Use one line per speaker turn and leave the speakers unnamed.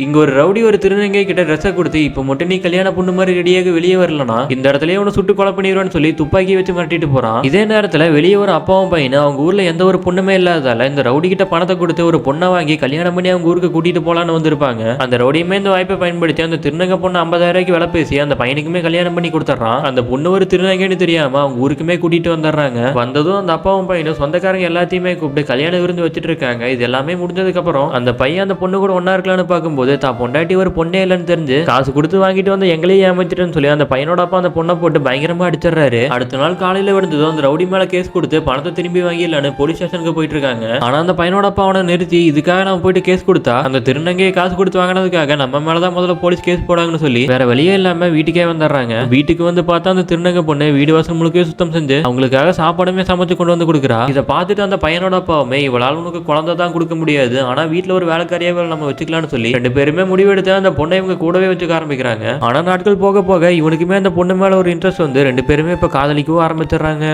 இங்க ஒரு ரவுடி ஒரு திருநங்கை கிட்ட ட்ரெஸ்ஸை கொடுத்து இப்ப மட்டும் நீ கல்யாண பொண்ணு மாதிரி ரெடியாக வெளியே வரலனா இந்த இடத்துலயே உன சுட்டு கொலை பண்ணிடுவான்னு சொல்லி துப்பாக்கி வச்சு மிரட்டிட்டு போறான். இதே நேரத்துல வெளியே ஒரு அப்பாவும் பையனும் அவங்க ஊர்ல எந்த ஒரு பொண்ணுமே இல்லாததால இந்த ரவுடி கிட்ட பணத்தை கொடுத்து ஒரு பொண்ணை வாங்கி கல்யாணம் பண்ணி அவங்க ஊருக்கு கூட்டிட்டு போலான்னு வந்திருப்பாங்க. அந்த ரவுடியுமே இந்த வாய்ப்பை பயன்படுத்தி அந்த திருநங்கை பொண்ணு 50,000 ரூபாய்க்கு விலை பேசி அந்த பையனுக்குமே கல்யாணம் பண்ணி கொடுத்துறான். அந்த பொண்ணு ஒரு திருநங்கைன்னு தெரியாம அவங்க ஊருக்குமே கூட்டிட்டு வந்துடுறாங்க. வந்ததும் அந்த அப்பாவும் பையனும் சொந்தக்காரங்க எல்லாத்தையுமே கூப்பிட்டு கல்யாண விருந்து வச்சுட்டு இருக்காங்க. இது எல்லாமே முடிஞ்சதுக்கு அப்புறம் அந்த பையன் அந்த பொண்ணு கூட ஒன்னா இருக்கலாம்னு பார்க்கும்போது தான் பொண்டாட்டி ஒரு பொண்ணே இல்லைன்னு தெரிஞ்சு காசு கொடுத்து வாங்கிட்டு வந்து எங்களையும் ஏமாத்திட்டுன்னு சொல்லி அந்த பையனோட அப்பா அந்த பொண்ணை போட்டு பயங்கரமா அடிச்சிடறாரு. அடுத்த நாள் காலையில விழுந்ததும் அந்த ரவுடி மேல கேஸ் கொடுத்து பணத்தை திரும்பி வாங்கிடலான்னு போலீஸ் ஸ்டேஷனுக்கு போயிட்டு இருக்காங்க. ஆனா அந்த பையனோட அப்பா அவனை நிறுத்தி இதுக்காக நம்ம போயிட்டு கேஸ் கொடுத்தா அந்த திருநங்கையை காசு கொடுத்து வாங்கினதுக்காக நம்ம மேலதான் முதல்ல போலீஸ் கேஸ் போடாங்கன்னு சொல்லி வேற வழியே இல்லாம வீட்டுக்கே வந்துடுறாங்க. வீட்டுக்கு வந்து பார்த்தா அந்த திருநங்கை பொண்ணு வீடு வாசல் முழுக்கே சுத்தம் செஞ்சு அவங்களுக்காக சாப்பாடுமே சமைச்சு கொண்டு வந்து கொடுக்குறா. இதை பார்த்துட்டு அந்த பையனோட அப்பாவுமே இவளால் உனக்கு குழந்தை தான் கொடுக்க முடியாது, ஆனா வீட்டுல ஒரு வேலைக்காரியாவே நம்ம வச்சுக்கலாம்னு சொல்லி ரெண்டு பேருமே முடிவெடுத்து அந்த பொண்ணை இவங்க கூடவே வச்சுக்க ஆரம்பிக்கிறாங்க. ஆனா நாட்கள் போக போக இவனுக்குமே அந்த பொண்ணு மேல ஒரு இன்ட்ரெஸ்ட் வந்து ரெண்டு பேருமே இப்ப காதலிக்கவும் ஆரம்பிச்சிடுறாங்க.